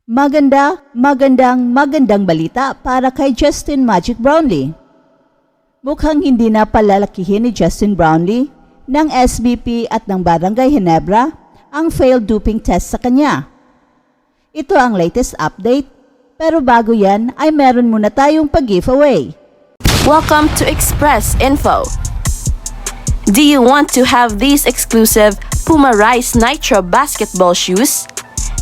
Magandang balita para kay Justin Magic Brownlee. Mukhang hindi na palalakihin ni Justin Brownlee ng SBP at ng Barangay Ginebra ang failed doping test sa kanya. Ito ang latest update, pero bago yan ay meron muna tayong pag-giveaway. Welcome to Express Info. Do you want to have these exclusive Puma Rise Nitro basketball shoes?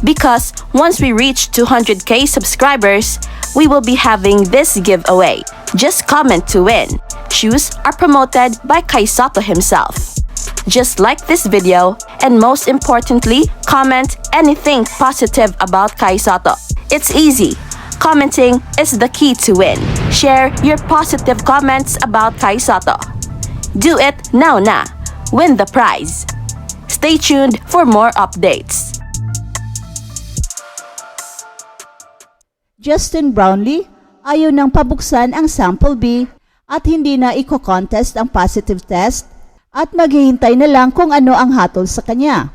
Because once we reach 200k subscribers, we will be having this giveaway. Just comment to win. Shoes are promoted by Kai Soto himself. Just like this video, and most importantly, comment anything positive about Kai Soto. It's easy. Commenting is the key to win. Share your positive comments about Kai Soto. Do it now na. Win the prize. Stay tuned for more updates. Justin Brownlee ayaw nang pabuksan ang sample B at hindi na iko-contest ang positive test at maghihintay na lang kung ano ang hatol sa kanya.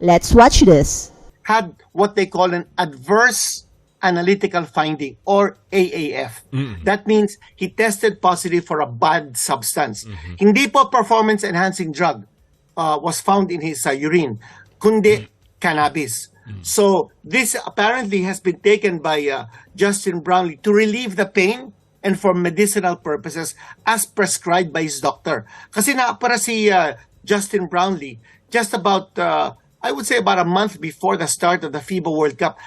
Let's watch this. Had what they call an adverse analytical finding or AAF. That means he tested positive for a bad substance. Hindi po performance-enhancing drug was found in his urine, kundi cannabis. So this apparently has been taken by Justin Brownlee to relieve the pain and for medicinal purposes as prescribed by his doctor. Kasi para si Justin Brownlee, just about, I would say about a month before the start of the FIBA World Cup,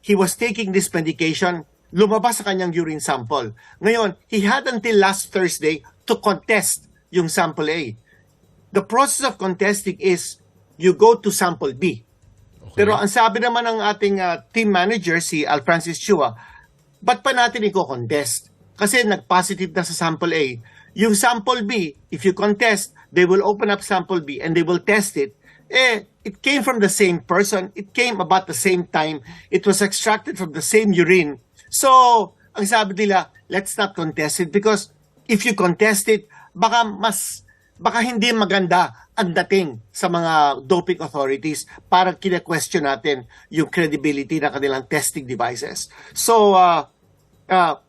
he was taking this medication, lumabas sa kanyang urine sample. Ngayon, he had until last Thursday to contest yung sample A. The process of contesting is you go to sample B. Okay. Pero ang sabi naman ng ating team manager, si Al Francis Chua, ba't pa natin i-contest? Kasi nag-positive na sa sample A. Yung sample B, if you contest, they will open up sample B and they will test it. It came from the same person. It came about the same time. It was extracted from the same urine. So, ang sabi nila, let's not contest it because if you contest it, baka hindi maganda ang dating sa mga doping authorities para kine-question natin yung credibility ng kanilang testing devices. So,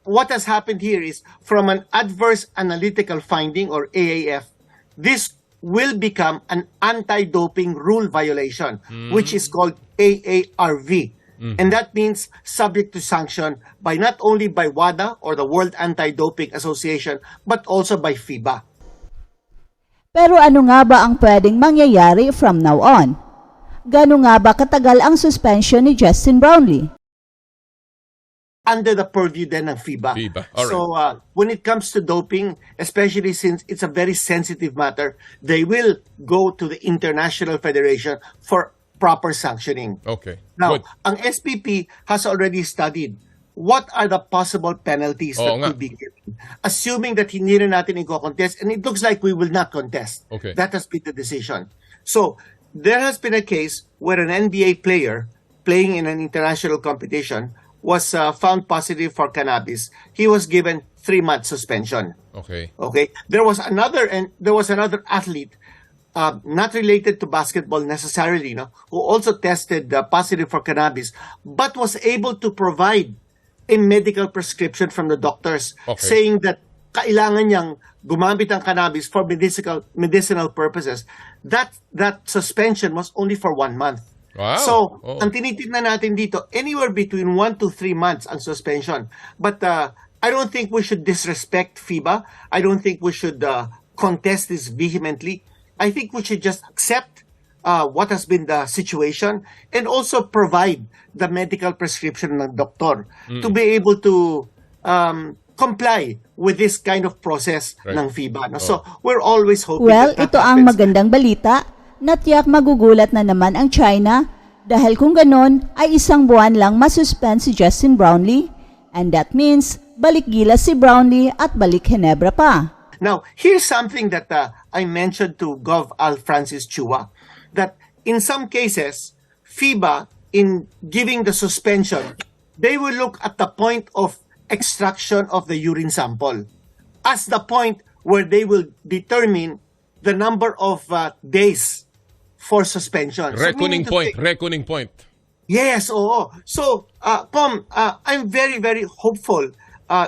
what has happened here is from an adverse analytical finding or AAF, this will become an anti-doping rule violation, which is called AARV. And that means subject to sanction by not only by WADA or the World Anti-Doping Association, but also by FIBA. Pero ano nga ba ang pwedeng mangyayari from now on? Gano'n nga ba katagal ang suspension ni Justin Brownlee? Under the purview then ng FIBA. All right. So when it comes to doping, especially since it's a very sensitive matter, they will go to the International Federation for proper sanctioning. Okay. Now, Good. ang SPP has already studied what are the possible penalties that nga. could be given. Assuming that hindi na natin i-contest, and it looks like we will not contest. Okay. That has been the decision. So, there has been a case where an NBA player playing in an international competition was found positive for cannabis. He was given 3-month suspension. Okay. Okay. There was another athlete, not related to basketball necessarily, who also tested positive for cannabis, but was able to provide a medical prescription from the doctors, saying that kailangan niyang gumamit ng cannabis for medicinal purposes. That suspension was only for 1 month. Wow. So, ang tinitignan natin dito, anywhere between 1 to 3 months ang suspension. But I don't think we should disrespect FIBA. I don't think we should contest this vehemently. I think we should just accept what has been the situation and also provide the medical prescription ng doktor to be able to comply with this kind of process ng FIBA. So, we're always hoping Well, ito ang magandang balita. Natiyak magugulat na naman ang China dahil kung ganon ay 1 buwan lang masuspend si Justin Brownlee and that means balik Gilas si Brownlee at balik Ginebra pa. Now, here's something that I mentioned to Gov. Al Francis Chua, that in some cases, FIBA, in giving the suspension, they will look at the point of extraction of the urine sample as the point where they will determine the number of days for suspension. Reckoning point. Yes, oo. So, Pom, I'm very, very hopeful,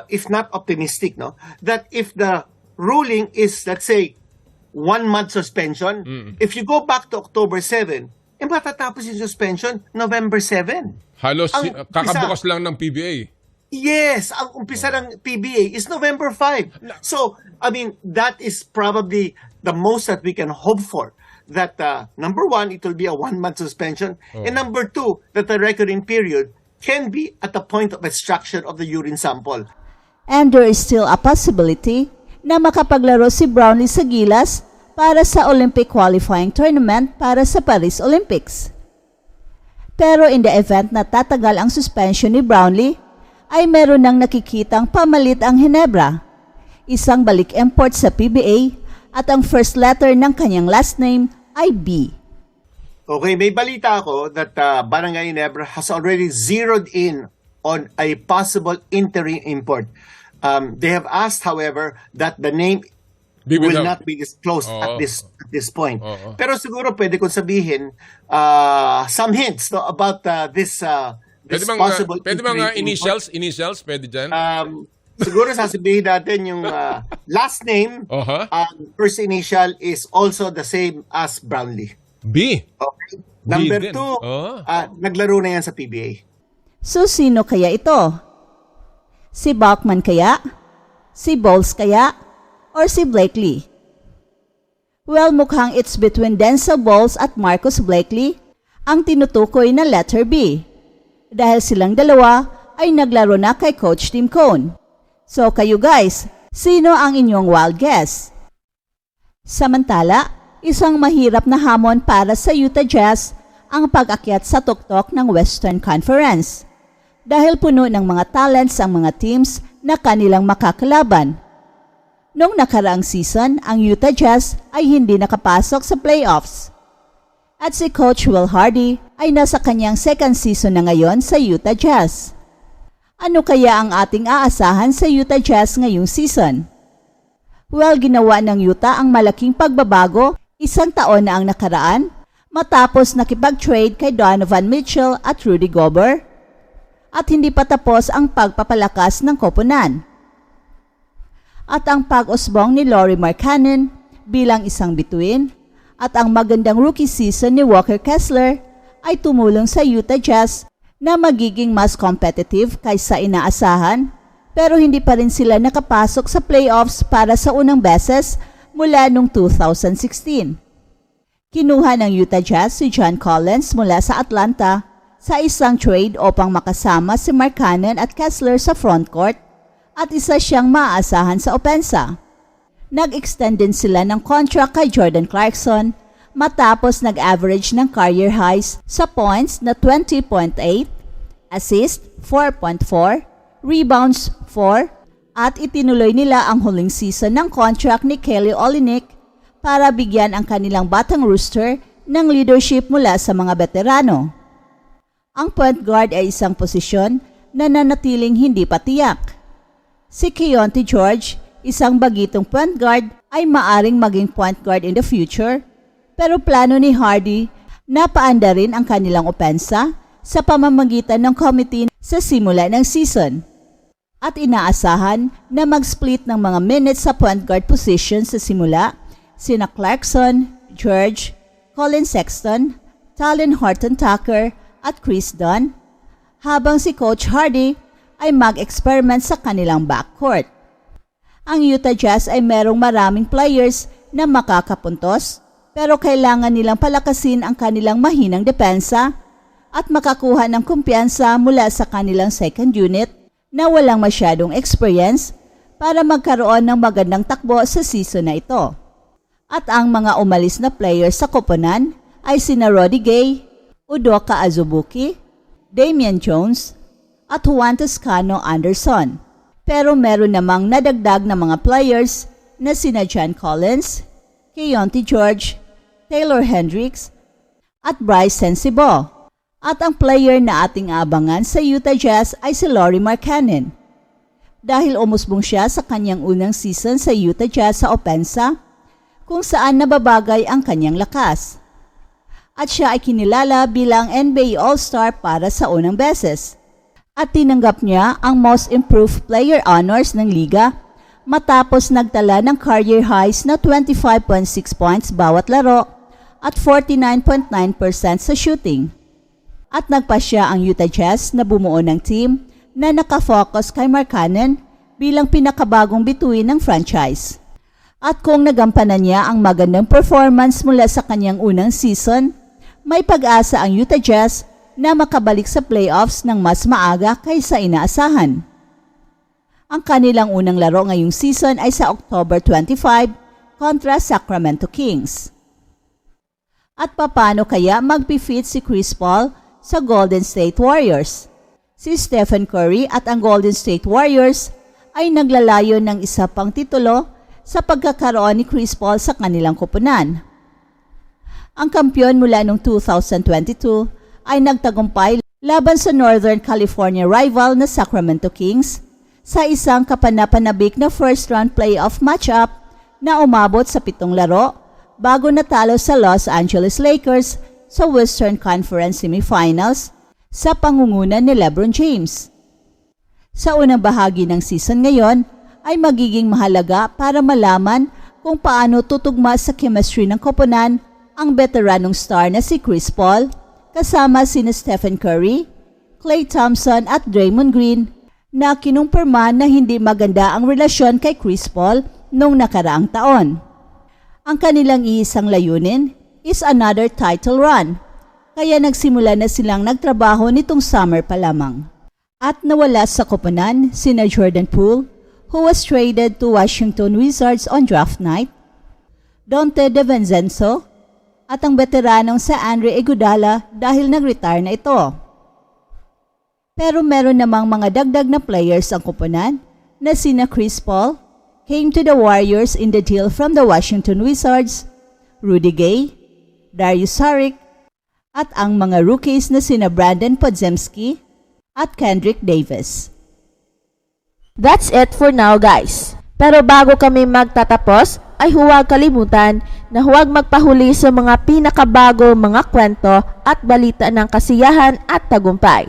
if not optimistic, no, that if the ruling is, let's say, 1 month suspension, if you go back to October 7, matatapos yung suspension November 7. Halos Ang kakabukas lang ng PBA. Yes, ang umpisa ng PBA is November 5. So, I mean, that is probably the most that we can hope for. That number one, it will be a 1 month suspension. And number two, that the recording period can be at the point of extraction of the urine sample. And there is still a possibility na makapaglaro si Brownlee sa Gilas para sa Olympic qualifying tournament para sa Paris Olympics. Pero in the event na tatagal ang suspension ni Brownlee, ay meron nang nakikitang pamalit ang Ginebra, isang balik import sa PBA at ang first letter ng kanyang last name ay B. Okay, may balita ako that Barangay Ginebra has already zeroed in on a possible interim import. They have asked, however, that the name will not be disclosed at this point. Pero siguro pwede kong sabihin some hints, no, about this possible pwede mga import. initials, pwede dyan? Siguro sasabihin natin yung last name, first initial is also the same as Brownlee. B. Okay. Number din. 2, naglaro na yan sa PBA. So sino kaya ito? Si Bachman kaya? Si Bowles kaya? Or si Blakely? Well, mukhang it's between Denzel Bowles at Marcus Blakely ang tinutukoy na letter B. Dahil silang dalawa ay naglaro na kay Coach Tim Cone. So kayo guys, sino ang inyong wild guess? Samantala, isang mahirap na hamon para sa Utah Jazz ang pag-akyat sa tuktok ng Western Conference. Dahil puno ng mga talents ang mga teams na kanilang makakalaban. Noong nakaraang season, ang Utah Jazz ay hindi nakapasok sa playoffs. At si Coach Will Hardy ay nasa kanyang second season na ngayon sa Utah Jazz. Ano kaya ang ating aasahan sa Utah Jazz ngayong season? Well, ginawa ng Utah ang malaking pagbabago 1 taon na ang nakaraan matapos nakipag-trade kay Donovan Mitchell at Rudy Gobert at hindi pa tapos ang pagpapalakas ng koponan. At ang pag-usbong ni Lauri Markkanen bilang isang bituin at ang magandang rookie season ni Walker Kessler ay tumulong sa Utah Jazz na magiging mas competitive kaysa inaasahan pero hindi pa rin sila nakapasok sa playoffs para sa unang beses mula noong 2016. Kinuha ng Utah Jazz si John Collins mula sa Atlanta sa isang trade upang makasama si Markkanen at Kessler sa frontcourt at isa siyang maaasahan sa opensa. Nag-extend din sila ng contract kay Jordan Clarkson matapos nag-average ng career highs sa points na 20.8, assist 4.4, rebounds 4, at itinuloy nila ang huling season ng contract ni Kelly Olynyk para bigyan ang kanilang batang rooster ng leadership mula sa mga veterano. Ang point guard ay isang posisyon na nanatiling hindi pa tiyak. Si Keontae George, isang bagitong point guard, ay maaring maging point guard in the future, pero plano ni Hardy na paandarin ang kanilang opensa sa pamamagitan ng committee sa simula ng season. At inaasahan na mag-split ng mga minutes sa point guard position sa simula sina Clarkson, George, Colin Sexton, Talen Horton-Tucker at Chris Dunn, habang si Coach Hardy ay mag-experiment sa kanilang backcourt. Ang Utah Jazz ay merong maraming players na makakapuntos pero kailangan nilang palakasin ang kanilang mahinang depensa at makakuha ng kumpiyansa mula sa kanilang second unit na walang masyadong experience para magkaroon ng magandang takbo sa season na ito. At ang mga umalis na players sa koponan ay sina Rudy Gay, Udoka Azubuike, Damian Jones, at Juan Toscano Anderson. Pero meron namang nadagdag na mga players na sina John Collins, Keontae George, Taylor Hendricks, at Bryce Sensibo. At ang player na ating abangan sa Utah Jazz ay si Lauri Markkanen. Dahil umusbong siya sa kanyang unang season sa Utah Jazz sa opensa, kung saan nababagay ang kanyang lakas. at siya ay kinilala bilang NBA All-Star para sa unang beses. At tinanggap niya ang Most Improved Player honors ng liga matapos nagtala ng career highs na 25.6 points bawat laro at 49.9% sa shooting. At nagpa siya ang Utah Jazz na bumuo ng team na nakafocus kay Markkanen bilang pinakabagong bituin ng franchise. At kung nagampanan niya ang magandang performance mula sa kanyang unang season, may pag-asa ang Utah Jazz na makabalik sa playoffs ng mas maaga kaysa inaasahan. Ang kanilang unang laro ngayong season ay sa October 25 kontra Sacramento Kings. At paano kaya magpi-fit si Chris Paul sa Golden State Warriors? Si Stephen Curry at ang Golden State Warriors ay naglalayo ng isa pang titulo sa pagkakaroon ni Chris Paul sa kanilang koponan. Ang kampyon mula noong 2022 ay nagtagumpay laban sa Northern California rival na Sacramento Kings sa isang kapanapanabik na first-round playoff matchup na umabot sa 7 laro bago natalo sa Los Angeles Lakers sa Western Conference Semifinals sa pangunguna ni LeBron James. Sa unang bahagi ng season ngayon ay magiging mahalaga para malaman kung paano tutugma sa chemistry ng koponan ang veteranong star na si Chris Paul kasama sina Stephen Curry, Klay Thompson at Draymond Green na kinumpirma na hindi maganda ang relasyon kay Chris Paul noong nakaraang taon. Ang kanilang iisang layunin is another title run, kaya nagsimula na silang nagtrabaho nitong summer pa lamang. At nawala sa koponan sina Jordan Poole, who was traded to Washington Wizards on draft night, Dante DiVincenzo, at ang veteranong sa Andre Iguodala dahil nag-retire na ito. Pero meron namang mga dagdag na players ang koponan na sina Chris Paul came to the Warriors in the deal from the Washington Wizards, Rudy Gay, Darius Saric, at ang mga rookies na sina Brandon Podziemski at Kendrick Davis. That's it for now, guys. Pero bago kami magtatapos, ay huwag kalimutan na huwag magpahuli sa mga pinakabago mga kwento at balita ng kasiyahan at tagumpay.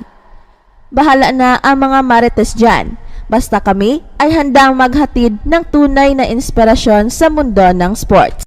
Bahala na ang mga marites dyan. Basta kami ay handang maghatid ng tunay na inspirasyon sa mundo ng sports.